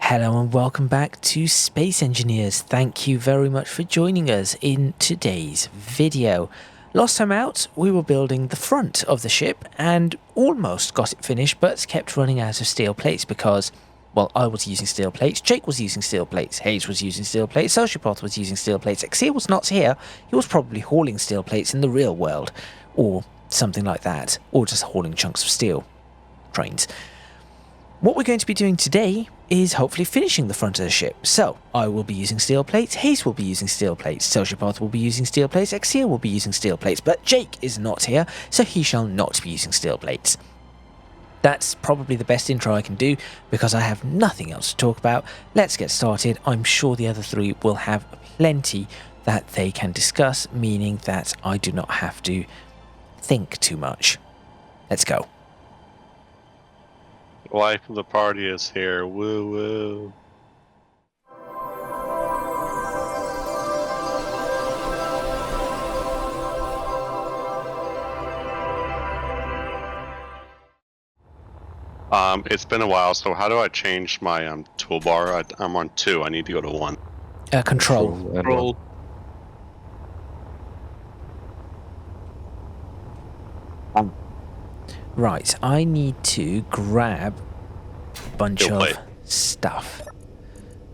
Hello and welcome back to Space Engineers. Thank you very much for joining us in today's video. Last time out, we were building the front of the ship and almost got it finished, but kept running out of steel plates because, well, I was using steel plates, Jake was using steel plates, Hayes was using steel plates, Sociopath was using steel plates, Exia was not here, he was probably hauling steel plates in the real world, or something like that, or just hauling chunks of steel. Trains. What we're going to be doing today is hopefully finishing the front of the ship. So, I will be using steel plates, Hayes will be using steel plates, Sociopath will be using steel plates, Exia will be using steel plates, but Jake is not here, so he shall not be using steel plates. That's probably the best intro I can do, because I have nothing else to talk about. Let's get started. I'm sure the other three will have plenty that they can discuss, meaning that I do not have to think too much. Let's go. Life of the party is here. Woo woo. It's been a while, so how do I change my toolbar? I'm on 2. I need to go to 1. Control. Control. Right, I need to grab a bunch of stuff.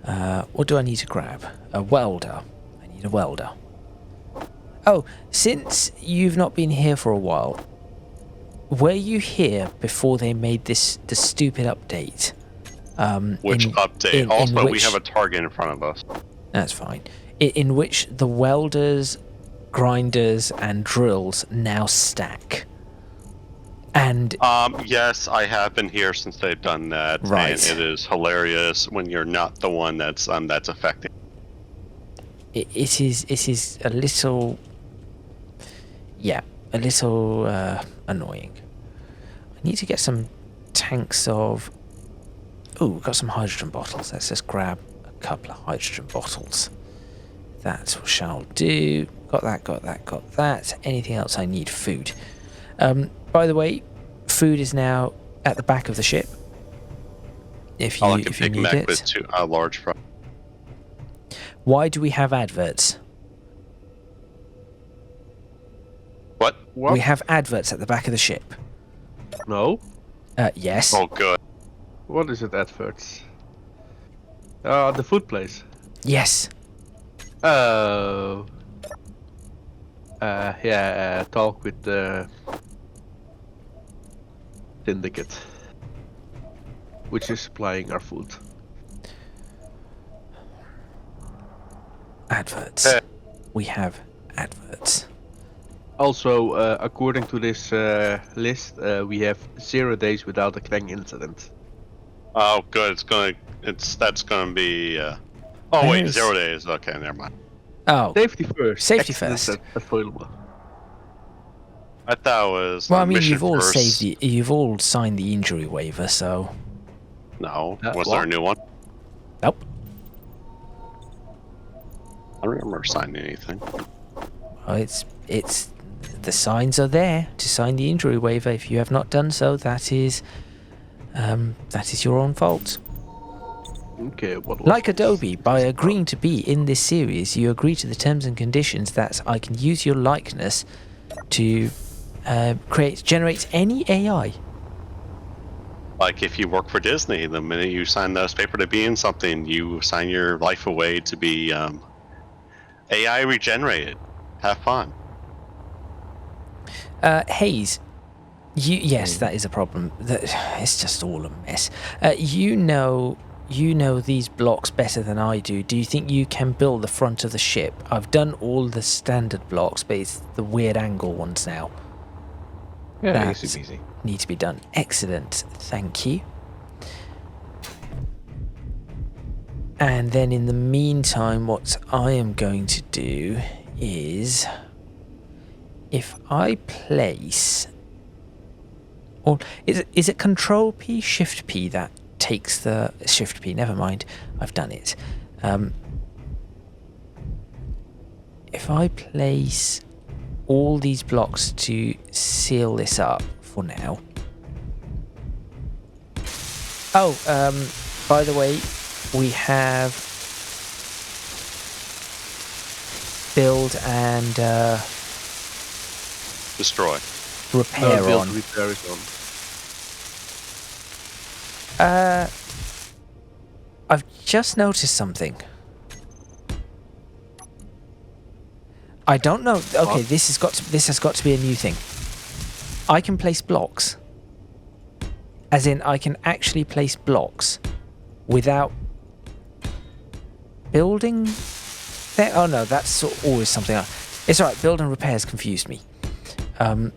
What do I need to grab? A welder. I need a welder. Oh, since you've not been here for a while, were you here before they made the stupid update? Which update? Also, we have a target in front of us. That's fine. In which the welders, grinders, and drills now stack. And yes, I have been here since they've done that, right. And it is hilarious when you're not the one that's affected. It is a little, yeah, a little annoying. I need to get some tanks of. Oh, we've got some hydrogen bottles. Let's just grab a couple of hydrogen bottles. That shall do. Got that. Got that. Got that. Anything else? I need food. By the way, food is now at the back of the ship. If you need it. With a large fry. Why do we have adverts? What? We have adverts at the back of the ship. No. Yes. Oh, good. What is it, adverts? The food place. Yes. Oh. Yeah. Talk with the syndicate, which is supplying our food. Adverts. We have adverts. Also, according to this list, we have 0 days without a Krang incident. Oh, good. That's gonna be. Oh wait, 0 days. Okay, never mind. Oh. Safety first. Safety first. Available. I thought it was. Well, I mean, you've all first. you've all signed the injury waiver, so. No. Was there a new one? Nope. I don't remember signing anything. Well, it's the signs are there to sign the injury waiver. If you have not done so, that is your own fault. Okay. What? Like Adobe, by agreeing to be in this series, you agree to the terms and conditions that I can use your likeness to generate any AI. Like if you work for Disney, the minute you sign this paper to be in something, you sign your life away to be AI regenerated. Have fun. Hayes, yes, that is a problem. It's just all a mess. You know these blocks better than I do. Do you think you can build the front of the ship? I've done all the standard blocks, but it's the weird angle ones now. Yeah, easy. Need to be done. Excellent, thank you. And then in the meantime, what I am going to do is, if I place, or is it Control P, Shift P that takes the Shift P? Never mind, I've done it. If I place all these blocks to seal this up for now. Oh, by the way, we have build and Destroy. repair build on. repair is on. I've just noticed something. I don't know. Okay, What? this has got to be a new thing. I can place blocks. As in, I can actually place blocks without building. There. Oh no, that's always something else. It's alright. Build and repairs confused me. I'm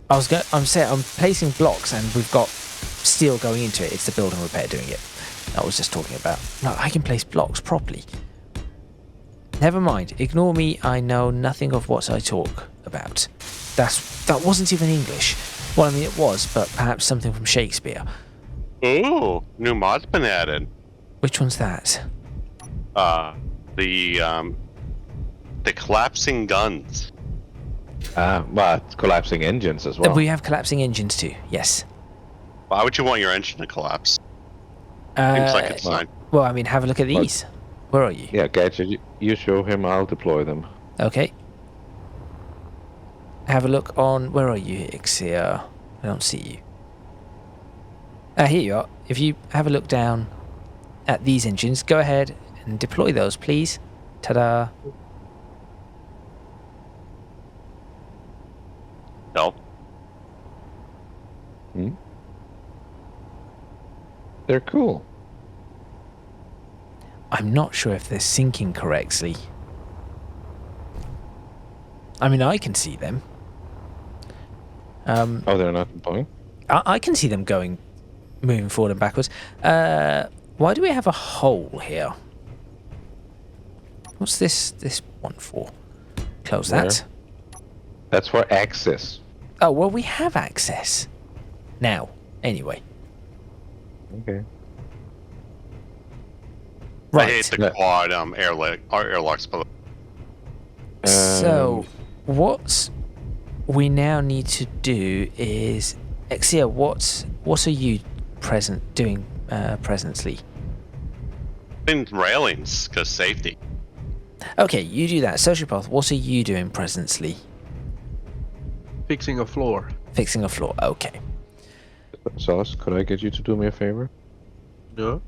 placing blocks and we've got steel going into it. It's the build and repair doing it. I was just talking about. No, I can place blocks properly. Never mind. Ignore me. I know nothing of what I talk about. That wasn't even English. Well, I mean it was, but perhaps something from Shakespeare. Ooh, new mod's been added. Which one's that? The collapsing guns. But collapsing engines as well. We have collapsing engines too. Yes. Why would you want your engine to collapse? Seems like it's fine. Well, I mean, have a look at these. Where are you? Yeah, Gadget, you show him, I'll deploy them. Okay. Have a look on. Where are you, Ixia? I don't see you. Here you are. If you have a look down at these engines, go ahead and deploy those, please. Ta-da. No. They're cool. I'm not sure if they're syncing correctly. I mean, I can see them. Oh, they're not deploying? I can see them moving forward and backwards. Why do we have a hole here? What's this one for? Close that. That's for access. Oh, well, we have access. Now, anyway. Okay. Right. I hate the quad airlocks, by the way. So, what we now need to do is... Exia, what are you doing presently? In railings, because safety. Okay, you do that. Sociopath, what are you doing presently? Fixing a floor. Fixing a floor. Okay. Sauce, could I get you to do me a favor? No?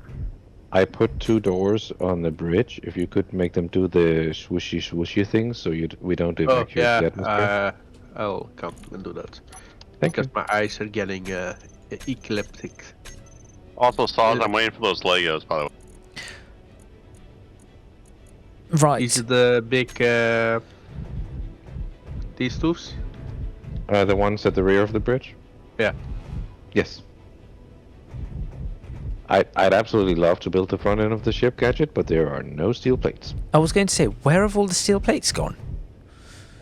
I put 2 doors on the bridge. If you could make them do the swooshy things so we don't Oh, evacuate the yeah. atmosphere. I'll come and do that. Thank Because you. my eyes are getting ecliptic. Also, Saws, I'm waiting for those Legos, by the way. Right. These are the big... these tubes? The ones at the rear of the bridge? Yeah. Yes. I'd absolutely love to build the front end of the ship, Gadget, but there are no steel plates. I was going to say, where have all the steel plates gone?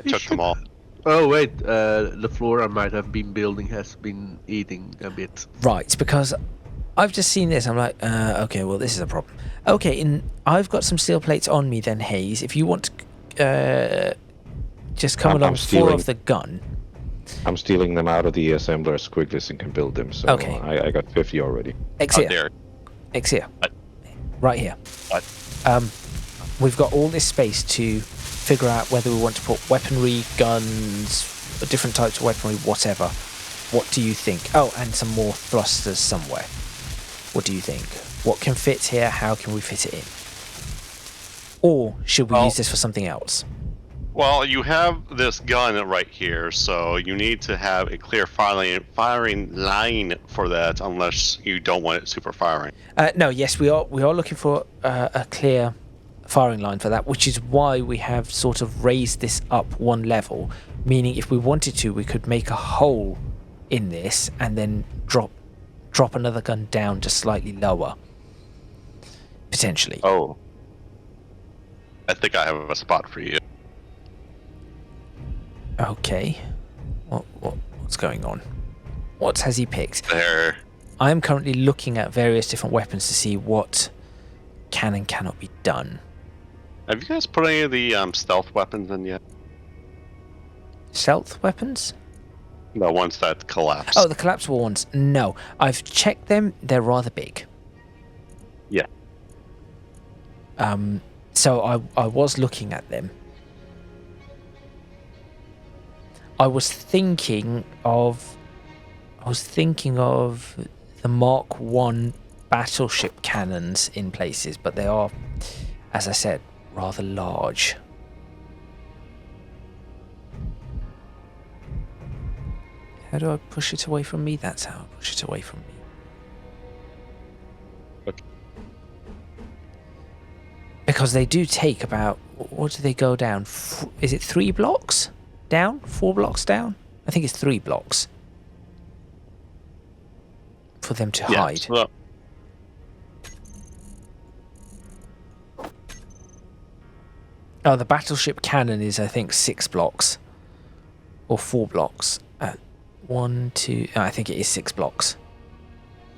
I took them all. Oh wait, the floor I might have been building has been eating a bit. Right, because I've just seen this. I'm like, okay, well, this is a problem. Okay, I've got some steel plates on me then, Hayes. If you want to just come along 4 of the gun. I'm stealing them out of the assemblers quickly and can build them, so Okay. I got 50 already. Exia. There. Exia. What? Right here. What? We've got all this space to figure out whether we want to put weaponry, guns, different types of weaponry, whatever. What do you think? Oh, and some more thrusters somewhere. What do you think? What can fit here? How can we fit it in? Or should we use this for something else? Well, you have this gun right here, so you need to have a clear firing line for that, unless you don't want it super firing. No, yes, we are looking for a clear firing line for that, which is why we have sort of raised this up 1 level, meaning if we wanted to, we could make a hole in this and then drop another gun down just slightly lower, potentially. Oh. I think I have a spot for you. Okay. What's going on? What has he picked? There. I am currently looking at various different weapons to see what can and cannot be done. Have you guys put any of the stealth weapons in yet? Stealth weapons? The ones that collapse. Oh, the collapsible ones. No. I've checked them. They're rather big. Yeah. So I was looking at them. I was thinking of the Mark 1 battleship cannons in places, but they are, as I said, rather large. How do I push it away from me? That's how I push it away from me. Okay. Because they do take about, what do they go down? Is it 3 blocks down? 4 blocks down? I think it's 3 blocks. For them to hide. Well, Oh, the battleship cannon is, I think, 6 blocks. Or 4 blocks. 1, 2... I think it is 6 blocks.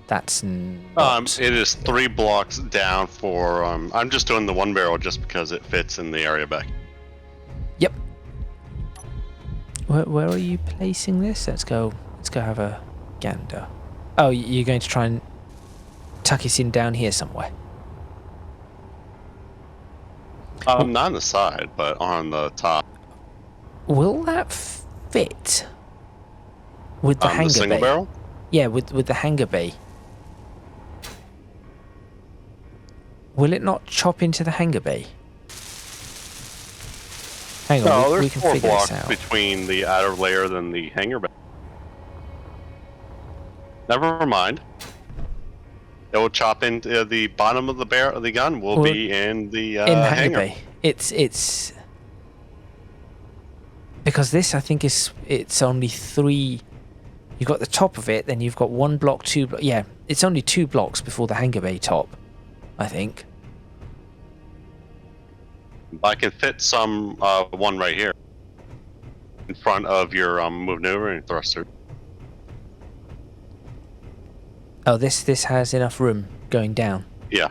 That's not... it is 3 blocks down for... I'm just doing the 1 barrel just because it fits in the area back. Yep. Where are you placing this? Let's go have a gander. Oh, you're going to try and tuck it in down here somewhere? Not on the side, but on the top. Will that fit? With the hangar the single bay? barrel? Yeah, with the hangar bay. Will it not chop into the hangar bay? Hang on, No, we there's can 4 figure blocks this out. between the outer layer and the hangar bay. Never mind. It will chop into the bottom of the barrel. The gun will be in the in the hangar hangar bay. It's because this, I think, it's only 3. You've got the top of it, then you've got 1 block, 2 block. Yeah, it's only 2 blocks before the hangar bay top, I think. I can fit some one right here in front of your maneuvering thruster. Oh, this has enough room going down. Yeah.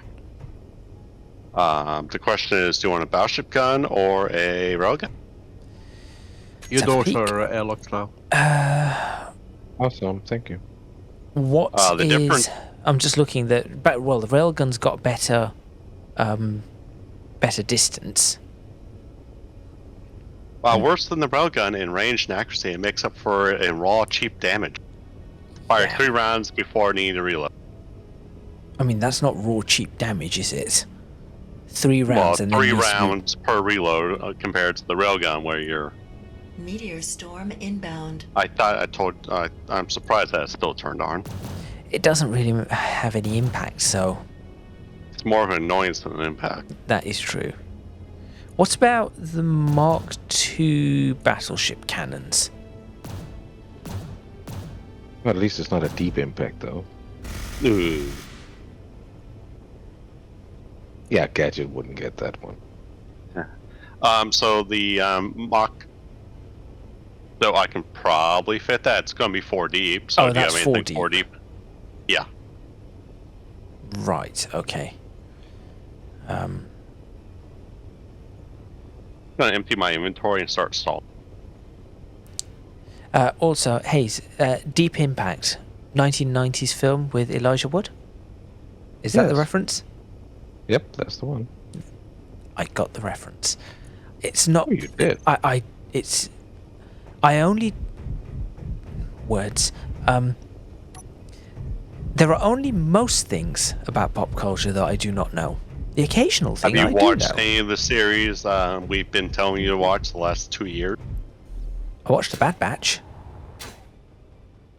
The question is, do you want a battleship gun or a railgun? Your Let's have a doors peek. are airlocked now. Awesome, thank you. What The is? difference- I'm just looking that. But well, the railgun's got better distance. Worse than the railgun in range and accuracy, it makes up for it in raw, cheap damage. Fire Yeah. 3 rounds before needing to reload. I mean, that's not raw cheap damage, is it? 3 Well, rounds and then 3 you rounds per reload compared to the railgun where you're... Meteor storm inbound. I'm surprised that it's still turned on. It doesn't really have any impact, so It's more of an annoyance than an impact. that is true. What about the Mark II battleship cannons? Well, at least it's not a deep impact, though. Ooh. Yeah, Gadget wouldn't get that one. So the Mach... So I can probably fit that. It's going to be 4 deep. So Oh, do you have that's anything 4 4 deep? Yeah. Right, okay. I'm going to empty my inventory and start stalling. Also, Hayes, Deep Impact, 1990s film with Elijah Wood? Is that the Yes. reference? Yep, that's the one. I got the reference. It's not... Oh, you did. I only... Words. There are only most things about pop culture that I do not know. The occasional thing Have I you do watched know. any of the series we've been telling you to watch the last 2 years? I watched The Bad Batch.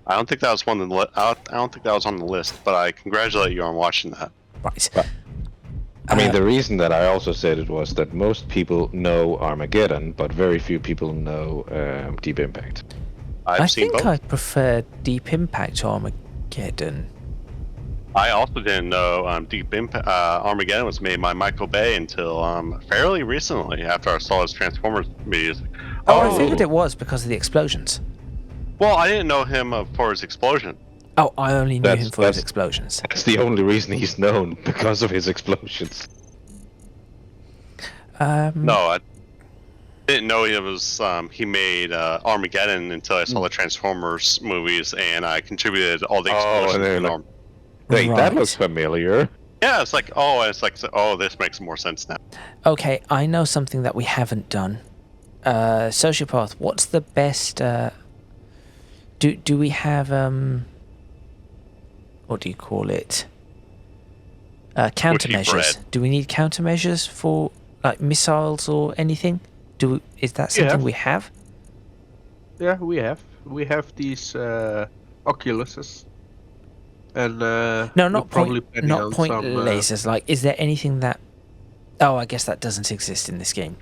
I don't think that was one of the I don't think that was on the list, but I congratulate you on watching that. Right. I mean, the reason that I also said it was that most people know Armageddon, but very few people know Deep Impact. I've I seen think both. I prefer Deep Impact to Armageddon. I also didn't know Deep Impact Armageddon was made by Michael Bay until fairly recently after I saw his Transformers movies. Oh, I figured it was because of the explosions. Well, I didn't know him for his explosion. Oh, I only knew That's- him for his that's- explosions. That's the only reason he's known, because of his explosions. No, I didn't know he was. He made Armageddon until I saw the Transformers movies, and I contributed all the Oh, explosions. and to then, Arm- Wait, that Right. looks familiar. Yeah, it's like, this makes more sense now. Okay, I know something that we haven't done. Sociopath, what's the best? Do we have what do you call it? Countermeasures. bread. Do we need countermeasures for like missiles or anything? Is that something Yeah. we have? Yeah, we have these oculuses, and No, we're not probably point. planning Not on point some, lasers. Like, is there anything that? Oh, I guess that doesn't exist in this game.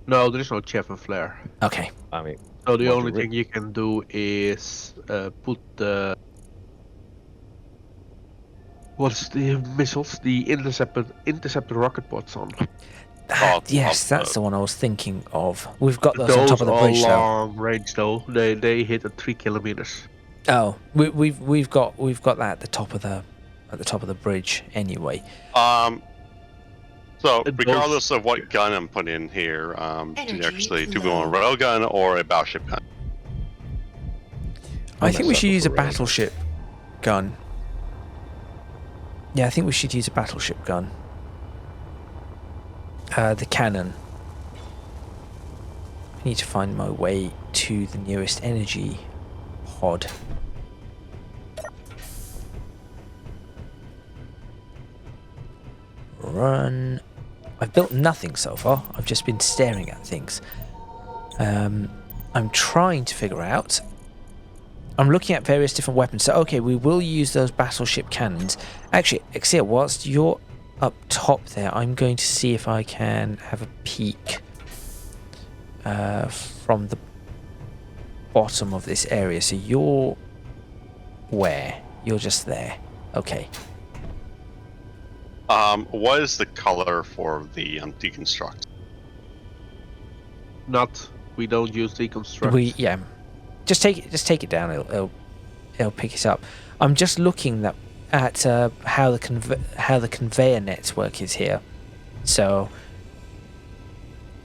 No, there is no chaff and flare. Okay. I mean, So the What only the ri- thing you can do is put the what's the missiles, the interceptor rocket pods on. Yes, that's the one I was thinking of. We've got those on top of the are bridge, though. long range though. They hit at 3 kilometers. Oh, we've got that at the top of the bridge anyway. So It regardless of what gun I'm putting in here, do you Energy actually do low. a railgun or a battleship gun? I think we should use a for rail. battleship gun. Yeah, I think we should use a battleship gun. The cannon. I need to find my way to the nearest energy pod. Run. I've built nothing so far. I've just been staring at things. I'm trying to figure out. I'm looking at various different weapons. So, okay, we will use those battleship cannons. Actually, Exia, whilst you're up top there, I'm going to see if I can have a peek from the bottom of this area. So you're where? You're just there. Okay. What is the color for the deconstruct? We don't use deconstruct. Yeah. Just take it down. It'll pick it up. I'm just looking at how the conveyor network is here. So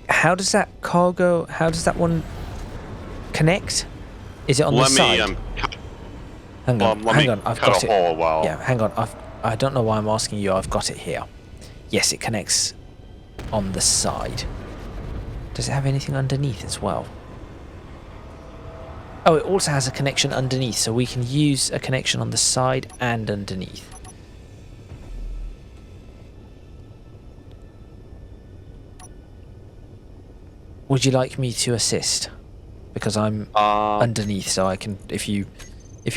how does that one connect? Is it on the side? Hang on. I've cut got a it. hole while. Yeah, hang on. I don't know why I'm asking you. I've got it here. Yes, it connects on the side. Does it have anything underneath as well? Oh, it also has a connection underneath, so we can use a connection on the side and underneath. Would you like me to assist? Because I'm underneath, so I can. If you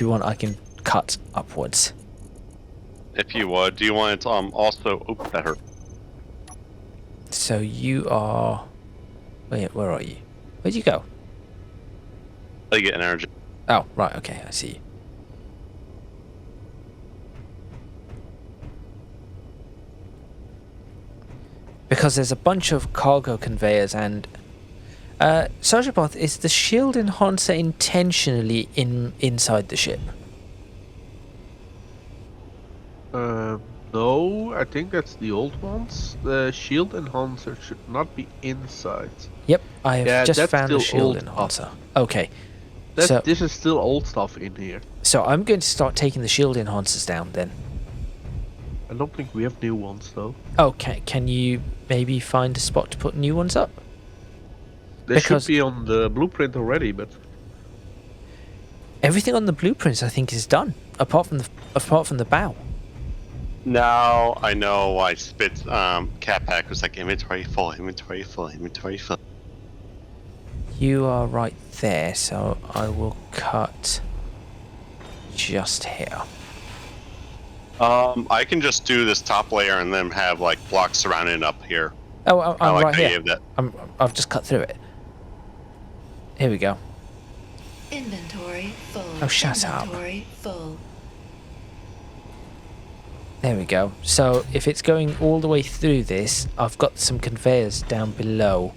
want, I can cut upwards. If you would, do you want it also? Oops, that hurt. So you are. Wait, where are you? Where'd you go? I get energy. Oh, right. Okay, I see you. Because there's a bunch of cargo conveyors and. Sociopath, is the shield enhancer intentionally inside the ship? No, I think that's the old ones. The shield enhancer should not be inside. Yep, I have Yeah, just that's found the still shield old enhancer. Okay, So- This is still old stuff in here. so I'm going to start taking the shield enhancers down then. I don't think we have new ones though. Okay, can you maybe find a spot to put new ones up? They Because- should be on the blueprint already, but Everything on the blueprints, I think, is done, apart from the bow. Now I know why Spit's cat pack was like inventory full, inventory full, inventory full. You are right there, so I will cut just here. I can just do this top layer and then have like blocks surrounding up here. Oh, I I'm like right how you here. have that. I've just cut through it. Here we go. Inventory full. Oh, shut up. Inventory full. There we go. So if it's going all the way through this, I've got some conveyors down below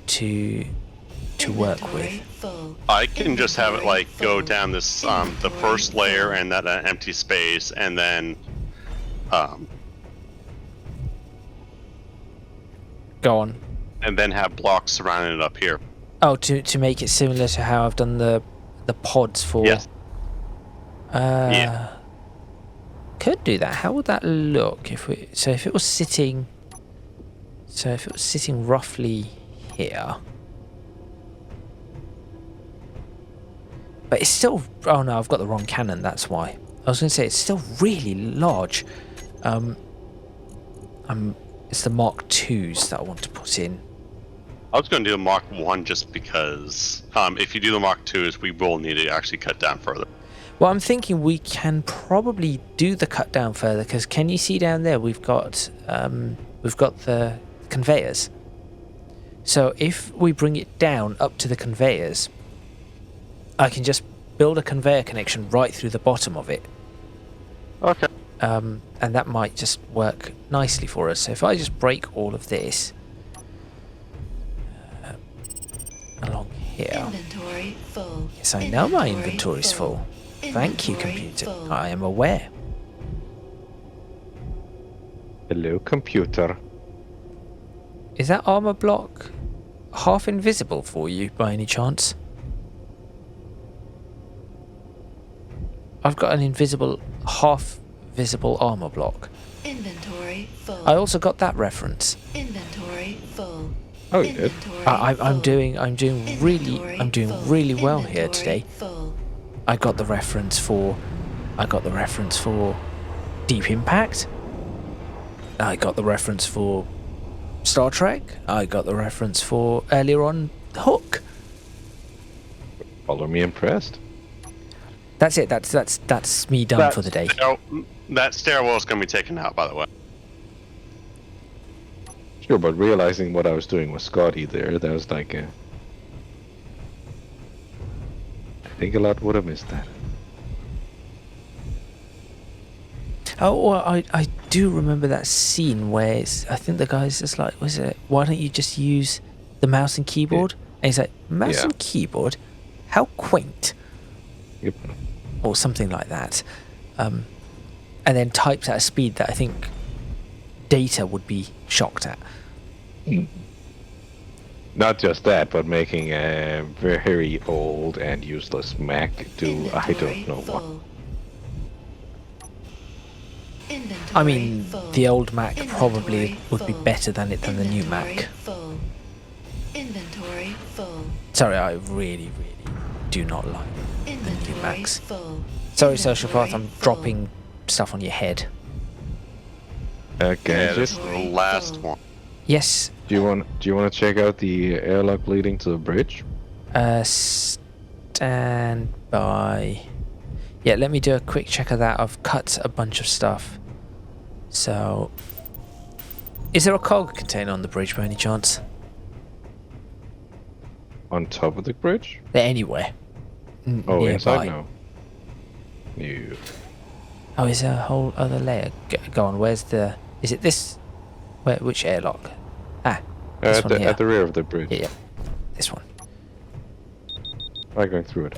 to work Inventory with. full. I can just have it Inventory like go full. down this the Inventory first layer full. and that empty space, and then Go on. have blocks surrounding it up here. Oh, to make it similar to how I've done the pods for. Yes. Yeah. could do that. How would that look if we? So if it was sitting. So if it was sitting roughly here. But it's still... Oh no, I've got the wrong cannon, that's why. I was going to say, it's still really large. It's the Mark IIs that I want to put in. I was going to do a Mark 1 just because if you do the Mark 2s, we will need to actually cut down further. Well, I'm thinking we can probably do the cut down further, because can you see down there we've got the conveyors. So if we bring it down up to the conveyors, I can just build a conveyor connection right through the bottom of it. Okay. And that might just work nicely for us. So if I just break all of this along here. Inventory full. Yes, I know my inventory's full. Thank you, Inventory computer. full. I am aware. Hello, computer. Is that armor block half invisible for you by any chance? I've got an invisible, half visible armor block. Inventory full. I also got that reference. Inventory full. Oh, you did? Inventory I'm full. doing really Inventory full. really well here Inventory today. full. I got the reference for Deep Impact. I got the reference for Star Trek. I got the reference for earlier on Hook. Follow me impressed. That's it. That's me done for the day. That stairwell is going to be taken out, by the way. Sure, but realizing what I was doing with Scotty there, that was like a... I think a lot would have missed that. Oh, well, I do remember that scene where I think the guy's just like, was it? Why don't you just use the mouse and keyboard? And he's like, mouse Yeah. and keyboard? How quaint. Yep. Or something like that. And then types at a speed that I think Data would be shocked at. Not just that, but making a very old and useless Mac do I don't know what. I mean, the old Mac probably would be better than the new Mac. Inventory full. Sorry, I really do not like the new Inventory Macs. full. Sorry, Sociopath, I'm Inventory full. dropping stuff on your head. Okay, Yeah, this just is the last one. Yes, do you want to check out the airlock leading to the bridge? stand by. Yeah, let me do a quick check of that. I've cut a bunch of stuff. So, is there a cargo container on the bridge by any chance? On top of the bridge? They're anywhere. Oh, nearby. inside now. You. Oh, is there a whole other layer? Go on, where's the... Is it this? Which airlock? Ah, this At one here. the rear of the bridge. Yeah, this one. Try going through it.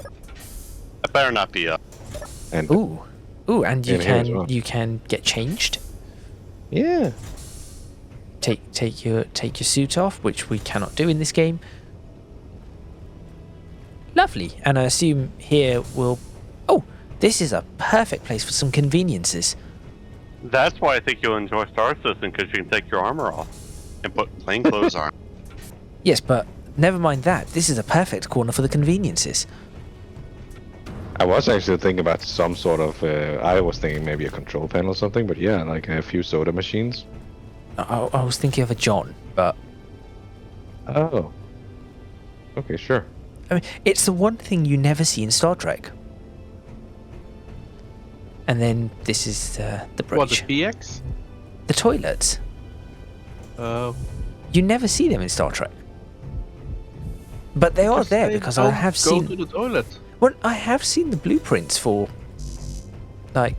It better not be up. And Ooh, and you In here as can well. you can get changed. yeah. Take your suit off, which we cannot do in this game. Lovely, and I assume here will... Oh, this is a perfect place for some conveniences. That's why I think you'll enjoy Star Citizen, because you can take your armor off and put plain clothes on. Yes, but never mind that. This is a perfect corner for the conveniences. I was actually thinking about some sort of... I was thinking maybe a control panel or something, but yeah, like a few soda machines. I was thinking of a John, but... Oh. Okay, sure. I mean, it's the one thing you never see in Star Trek. And then this is the bridge. What, the PX? The toilets. Oh. You never see them in Star Trek. But they are there because I have Go seen... to the toilet. Well, I have seen the blueprints for... Like,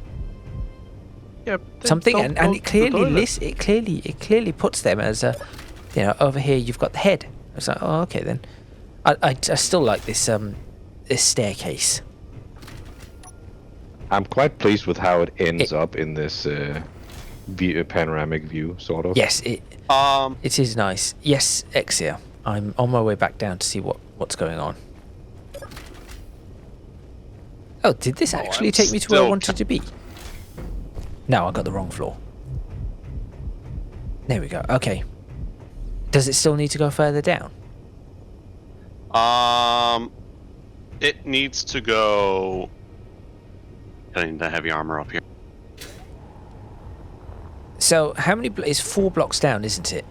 Yeah. then something, don't and go it to the clearly toilet. lists... It clearly puts them as a... You know, over here you've got the head. I was like, oh, okay then. I still like this this staircase. I'm quite pleased with how it ends up in this panoramic view, sort of. Yes, it is nice. Yes, Exia. I'm on my way back down to see what's going on. Oh, did this actually I'm take me to where I still wanted to be? No, I got the wrong floor. There we go. Okay. Does it still need to go further down? It needs to go. Getting the heavy armor up here. So how many? It's 4 blocks down, isn't it?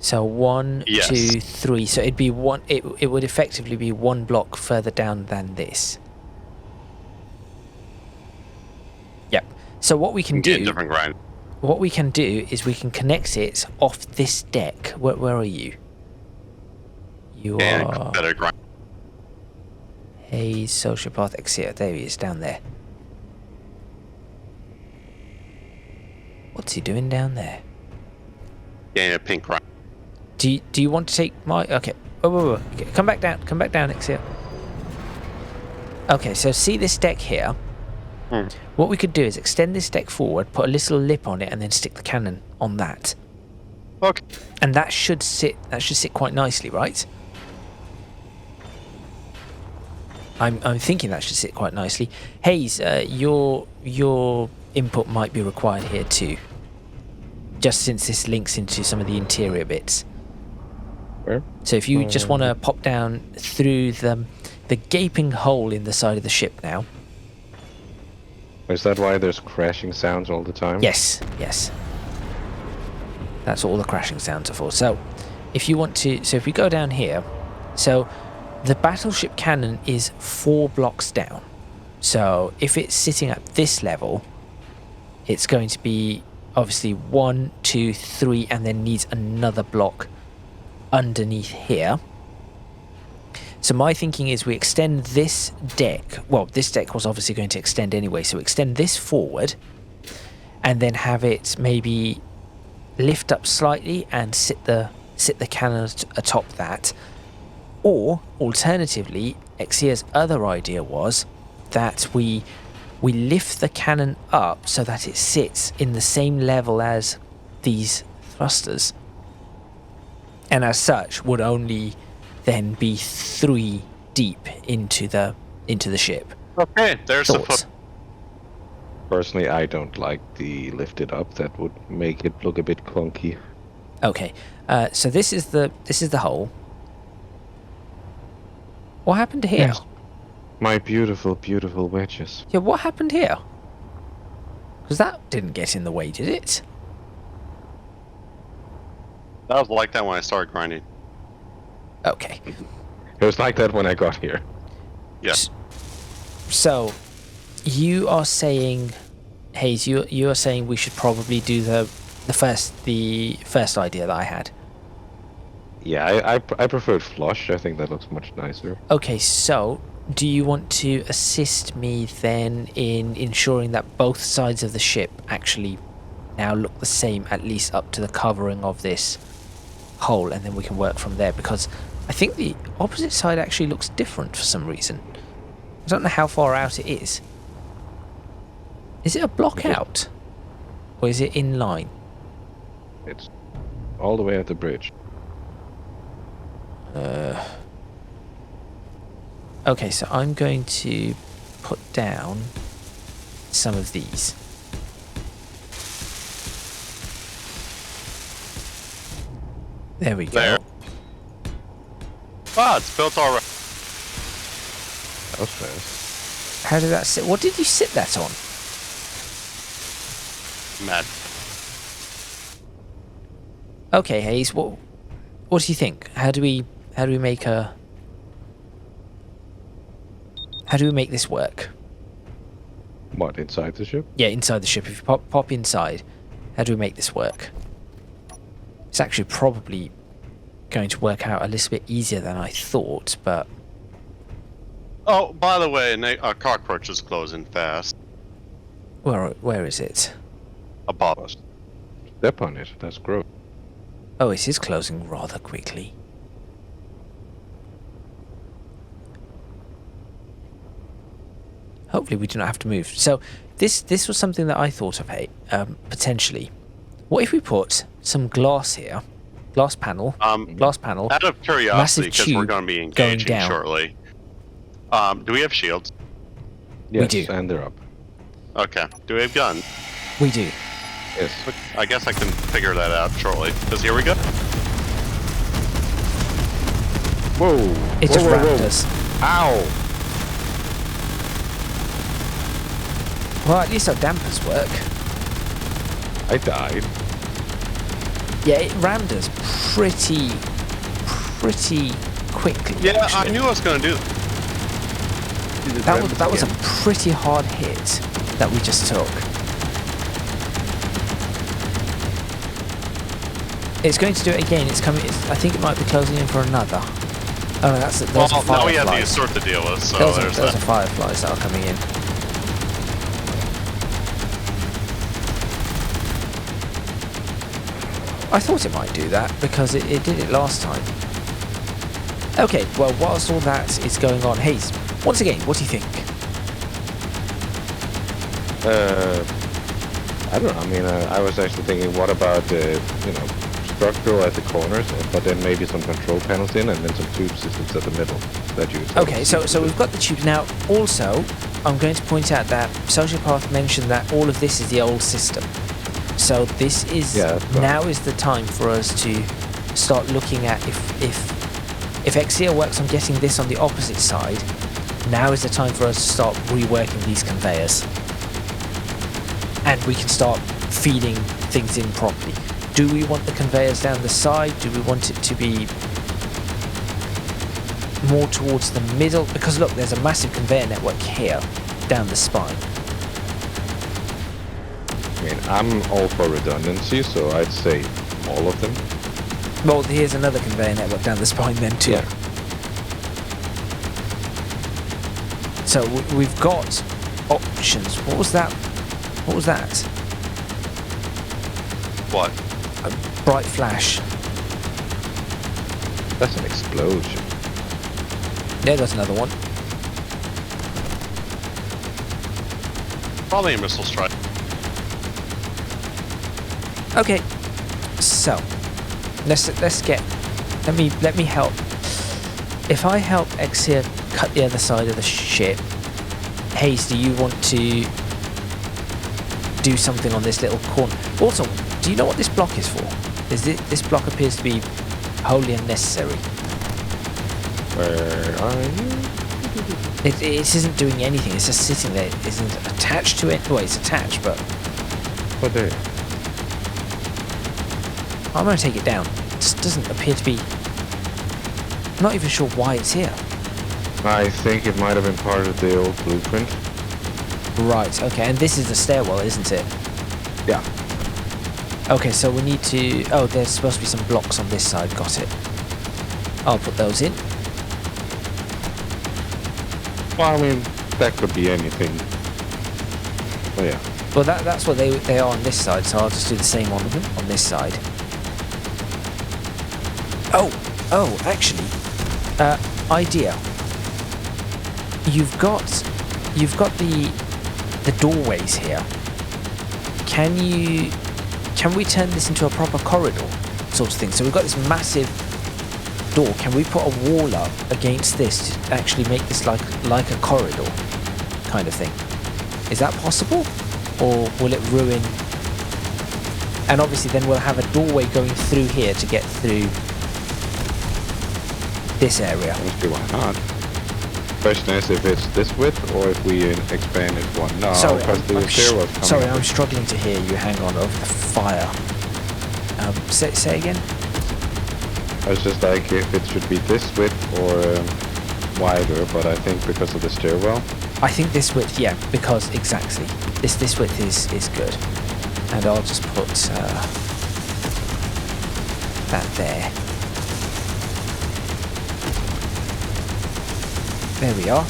So 1, Yes. 2, 3. So it'd be one. It would effectively be 1 block further down than this. Yep. So what we can Get do. different grind. What we can do is we can connect it off this deck. Where are you? You And are better grind. Hayes, Sociopath, Exeter. There he is, down there. What's he doing down there? Getting a pink grind. Do you want to take my... Okay. Whoa. Okay, come back down, Exeter. Okay, so see this deck here? What we could do is extend this deck forward, put a little lip on it, and then stick the cannon on that. Okay. And that should sit quite nicely, right? I'm thinking that should sit quite nicely. Hayes, your input might be required here too. Just since this links into some of the interior bits. Where? So if you just want to pop down through the gaping hole in the side of the ship now. Is that why there's crashing sounds all the time? Yes. That's what all the crashing sounds are for. So if you want to, so if we go down here, so the battleship cannon is 4 blocks down. So if it's sitting at this level, it's going to be obviously 1, 2, 3, and then needs another block underneath here. So my thinking is we extend this deck. Well, this deck was obviously going to extend anyway, so extend this forward and then have it maybe lift up slightly and sit the cannon atop that. Or alternatively, Exia's other idea was that we lift the cannon up so that it sits in the same level as these thrusters, and as such would only then be 3 deep into the ship. Okay, there's the Thoughts? foot. Personally, I don't like the lifted up. That would make it look a bit clunky. Okay, so this is the hole. What happened here? Yes. My beautiful, beautiful wedges. Yeah, what happened here? Because that didn't get in the way, did it? That was like that when I started grinding. Okay. It was like that when I got here. Yes. So, you are saying, Hayes, you are saying we should probably do the first idea that I had. Yeah, I preferred flush. I think that looks much nicer. Okay, so do you want to assist me then in ensuring that both sides of the ship actually now look the same, at least up to the covering of this hole, and then we can work from there? Because I think the opposite side actually looks different for some reason. I don't know how far out it is. Is it a block out? Or is it in line? It's all the way at the bridge. Okay, so I'm going to put down some of these. There we go. There. Ah, it's built already. That was fast. How did that sit? What did you sit that on? Mad. Okay, Hayes, what do you think? How do we make this work? What, inside the ship? Yeah, inside the ship. If you pop inside, how do we make this work? It's actually probably going to work out a little bit easier than I thought, but Oh, by the way, a cockroach is closing fast. where is it? Above us. Step on it. That's gross. Oh, it is closing rather quickly. Hopefully we do not have to move. So this was something that I thought of, potentially. What if we put some glass here? Glass panel. Glass panel. Out of curiosity, Massive because we're tube going to be going engaging down. shortly. Do we have shields? Yes, do. and they're up. Okay. Do we have gun? We do. Yes. I guess I can figure that out shortly. Because here we go. Whoa! It whoa, just whoa, rammed whoa. us. Ow! Well, at least our dampers work. I died. Yeah, it rammed us pretty quickly. Yeah, I actually. knew I was going to do that. That was a pretty hard hit that we just took. It's going to do it again. It's coming. I think it might be closing in for another. Oh no, that's it. Those are Well, now we have these fireflies. sort to deal with, so Those there's are that. fireflies that are coming in. I thought it might do that because it did it last time. Okay, well, whilst all that is going on, Hayes, once again, what do you think? I don't know. I mean, I was actually thinking, what about structural at the corners, but then maybe some control panels in, and then some tube systems at the middle that you. Okay, so we've got the tube now. Also, I'm going to point out that Sociopath mentioned that all of this is the old system. So this is now is the time for us to start looking at if Exia works on getting this on the opposite side. Now is the time for us to start reworking these conveyors, and we can start feeding things in properly. Do we want the conveyors down the side? Do we want it to be more towards the middle? Because look, there's a massive conveyor network here down the spine. I mean, I'm all for redundancy, so I'd say all of them. Well, here's another conveyor network down the spine then too. Yeah. So we've got options. What was that? What was that? What? A bright flash. That's an explosion. Yeah, there's another one. Probably a missile strike. Okay, so let's get. Let me help. If I help Exia cut the other side of the ship, Hayes, do you want to do something on this little corner? Also, do you know what this block is for? This block appears to be wholly unnecessary. Where are you? It isn't doing anything. It's just sitting there. It isn't attached to it. Well, it's attached, but What there? I'm going to take it down. It just doesn't appear to be. I'm not even sure why it's here. I think it might have been part of the old blueprint. Right. Okay. And this is the stairwell, isn't it? Yeah. Okay. So we need to. Oh, there's supposed to be some blocks on this side. Got it. I'll put those in. Well, I mean, that could be anything. Oh yeah. Well, that's what they are on this side. So I'll just do the same on this side. Oh, actually, idea. You've got the doorways here. Can we turn this into a proper corridor sort of thing? So we've got this massive door. Can we put a wall up against this to actually make this like a corridor kind of thing? Is that possible, or will it ruin? And obviously, then we'll have a doorway going through here to get through this area. Honestly, why not? Question is if it's this width or if we expand it one. No, Sorry, because the stairwell's coming. sorry, up. I'm struggling to hear you. Hang on, over the fire. Say again. I was just like if it should be this width or wider, but I think because of the stairwell. I think this width, yeah, because exactly this width is good, and I'll just put that there. There we are.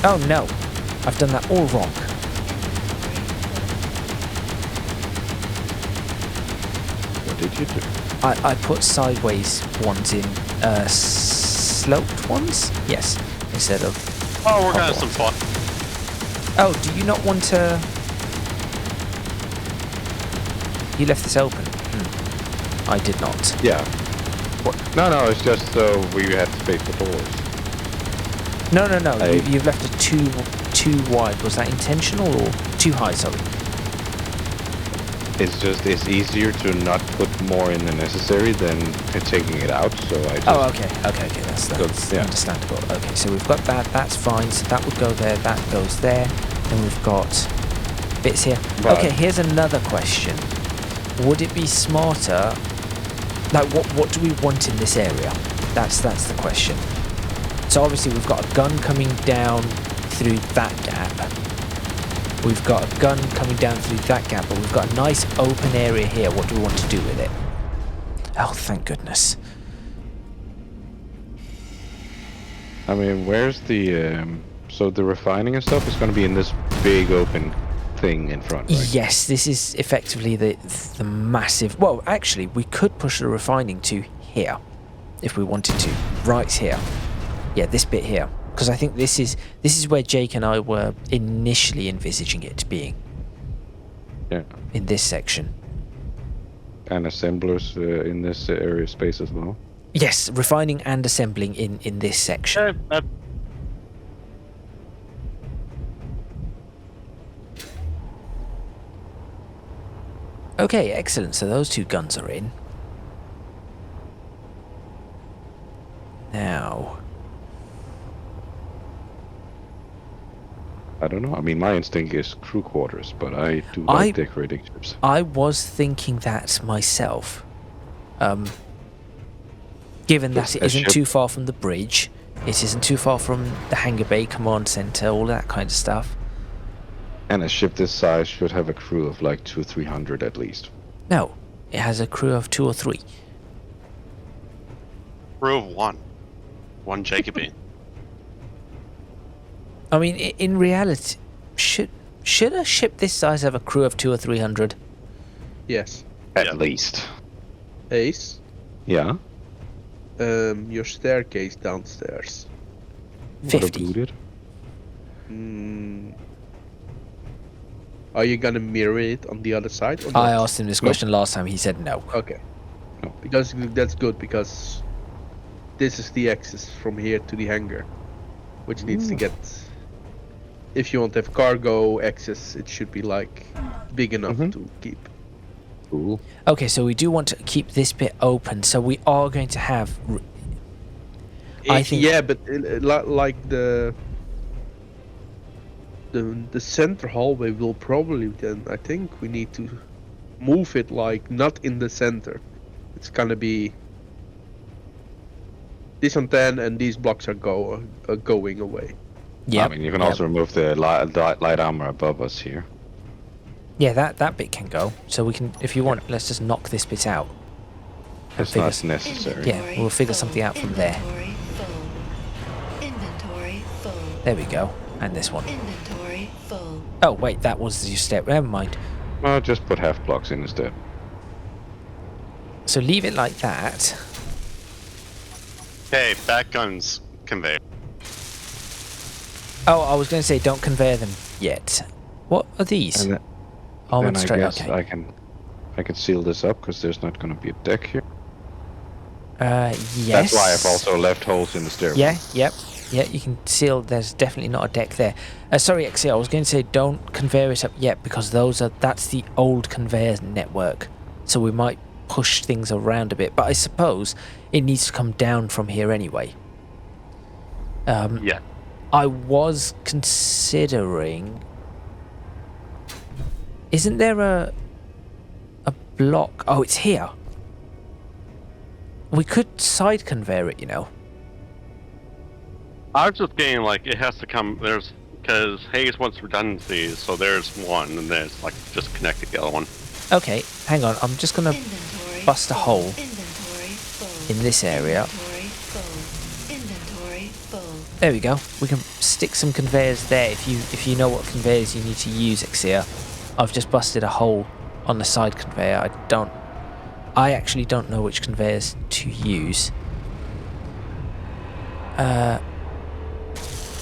Oh no, I've done that all wrong. What did you do? I put sideways ones in, sloped ones? Yes, instead of... Oh, we're gonna have some fun. Oh, do you not want to... You left this open? I did not. Yeah. What? No, it's just so we had space for doors. No. I- You've left a too wide. Was that intentional or too high? Sorry. It's easier to not put more in than necessary than taking it out. So I just Oh, okay. That's yeah. understandable. Okay, so we've got that. That's fine. So that would go there. That goes there. And we've got bits here. But- Okay, here's another question. Would it be smarter? Like, what do we want in this area? That's the question. So obviously we've got a gun coming down through that gap. We've got a gun coming down through that gap, but we've got a nice open area here. What do we want to do with it? Oh, thank goodness. I mean, where's the so the refining and stuff is going to be in this big open thing in front, right? Yes, this is effectively the massive... Well, actually, we could push the refining to here, if we wanted to. Right here. Yeah, this bit here. Because I think this is where Jake and I were initially envisaging it being. Yeah. In this section. And assemblers in this area space as well. Yes, refining and assembling in this section. Okay, excellent. So those two guns are in. Now... I don't know. I mean, my instinct is crew quarters, but I do like decorating ships. I was thinking that myself. Given that it isn't too far from the bridge, it isn't too far from the hangar bay, command center, all that kind of stuff. And a ship this size should have a crew of like 200-300 at least. No, it has a crew of 2 or 3. Crew of one. One Jacoby. I mean, in reality, should a ship this size have a crew of 200 or 300? Yes. At least. Ace, Yeah. your staircase downstairs. 50. What about Mm, are you gonna mirror it on the other side? Or I not? asked him this question last time. He said no. Okay. No. Because that's good, because this is the access from here to the hangar, which needs to get... If you want to have cargo access, it should be like big enough to keep. Cool. Okay, so we do want to keep this bit open. So we are going to have... I think... Yeah, but like the center hallway will probably then, I think we need to move it like not in the center. It's gonna be this antenna and these blocks are going away. Yeah. I mean, you can also remove the light armor above us here. Yeah, that bit can go. So we can, if you want, let's just knock this bit out. It's figure- not necessary. Yeah, we'll figure something out from there. Inventory full. Inventory full. There we go. And this one. Inventory full. Oh, wait, that was your step. Never mind. Well, just put half blocks in instead. So leave it like that. Okay, back guns conveyor. Oh, I was going to say don't conveyor them yet. What are these? And Oh, then I straight. guess Okay. I can seal this up because there's not going to be a deck here. Yes. That's why I've also left holes in the stairway. Yeah, yep. Yeah, you can seal. There's definitely not a deck there. Sorry, actually, I was going to say don't conveyor it up yet because that's the old conveyor network. So we might push things around a bit. But I suppose it needs to come down from here anyway. Yeah. I was considering... Isn't there a block? Oh, it's here. We could side conveyor it, you know. I was just getting like it has to come. There's because Hayes wants redundancies, so there's one, and there's like just connect the other one. Okay, hang on. I'm just gonna Inventory bust a full. hole Inventory full. in this area. Inventory full. Inventory full. There we go. We can stick some conveyors there if you know what conveyors you need to use, Exia. I've just busted a hole on the side conveyor. I actually don't know which conveyors to use.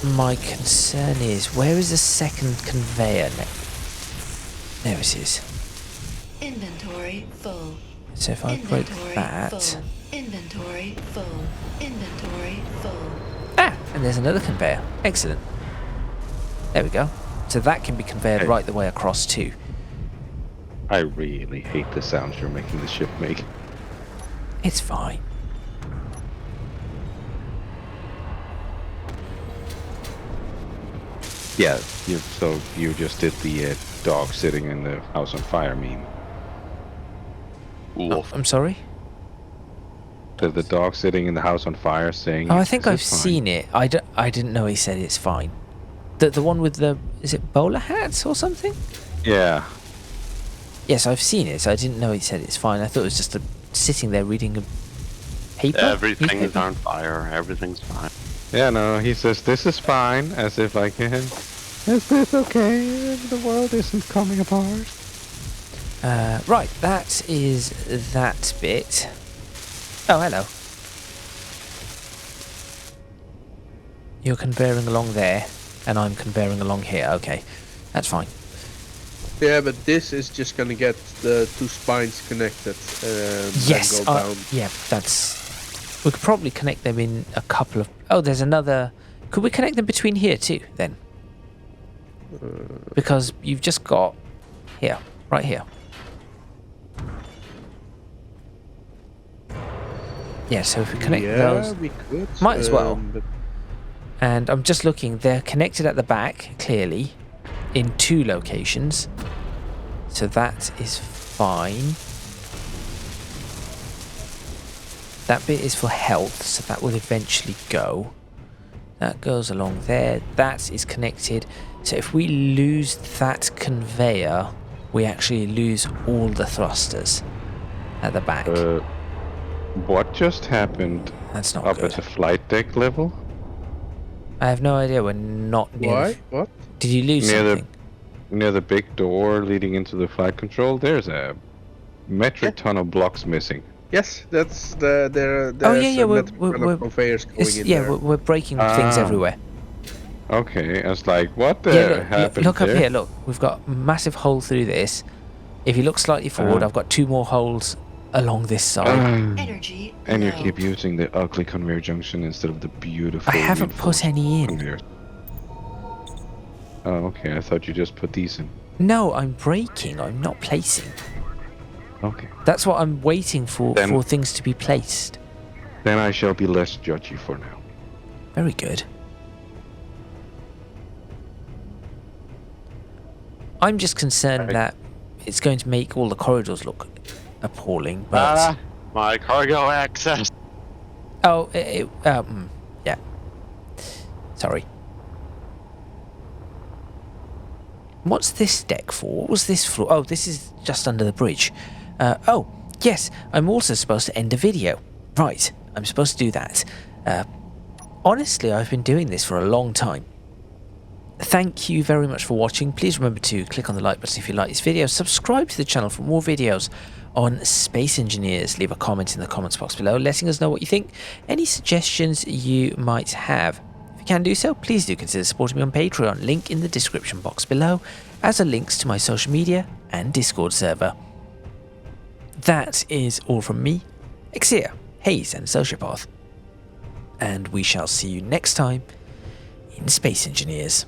My concern is, where is the second conveyor? There it is. Inventory full. So if I break Inventory that... full. Inventory full. Inventory full. Ah! And there's another conveyor. Excellent. There we go. So that can be conveyed Hey. right the way across too. I really hate the sounds you're making the ship make. It's fine. Yeah, so you just did the dog sitting in the house on fire meme. Oh, Oof. I'm sorry? The dog sitting in the house on fire saying... Oh, I think "This I've is fine." seen it. I didn't know he said it's fine. The one with the... Is it bowler hats or something? Yeah. Yes, I've seen it. So I didn't know he said it's fine. I thought it was just sitting there reading a paper. Everything's newspaper. on fire. Everything's fine. Yeah, no, he says, this is fine, as if like, is this okay? The world isn't coming apart. Right, that is that bit. Oh, hello. You're conveying along there, and I'm conveying along here. Okay, that's fine. Yeah, but this is just gonna get the 2 spines connected. Yes, And go down. yeah, that's... We could probably connect them in a couple of... Oh, there's another... Could we connect them between here too, then? Because you've just got... Here, right here. Yeah, so if we connect those... we could. Might as well. But And I'm just looking, they're connected at the back, clearly, in 2 locations. So that is fine. That bit is for health, so that will eventually go. That goes along there. That is connected. So if we lose that conveyor, we actually lose all the thrusters at the back. What just happened That's not up good. at the flight deck level? I have no idea. We're not near. why? What? Did you lose Near something? Near the big door leading into the flight control, there's a metric ton of blocks missing. Yes, that's the there. Oh, yeah, there's yeah, a we're- metric we're- ton of we're- conveyors going It's, in yeah, there. we're breaking things Ah. everywhere. Okay, I was like, what the Yeah, look, happened look up there? here. Look, we've got a massive hole through this. If you look slightly forward, I've got 2 more holes along this side. Energy And you low. keep using the ugly conveyor junction instead of the beautiful. I haven't put reinforced any in. conveyors. Oh, okay. I thought you just put these in. No, I'm breaking. I'm not placing. Okay. That's what I'm waiting for Then- things to be placed. Then I shall be less judgy for now. Very good. I'm just concerned Right. that it's going to make all the corridors look appalling, but... My cargo access. Oh, yeah. Sorry. What's this deck for? What was this for? Oh, this is just under the bridge. Oh, yes, I'm also supposed to end a video. Right, I'm supposed to do that. Honestly, I've been doing this for a long time. Thank you very much for watching. Please remember to click on the like button if you like this video. Subscribe to the channel for more videos on space engineers. Leave a comment in the comments box below letting us know what you think. Any suggestions you might have. If you can do so, please do consider supporting me on Patreon. Link in the description box below, as are links to my social media and Discord server. That is all from me, Exia, Hayes and Sociopath. And we shall see you next time in Space Engineers.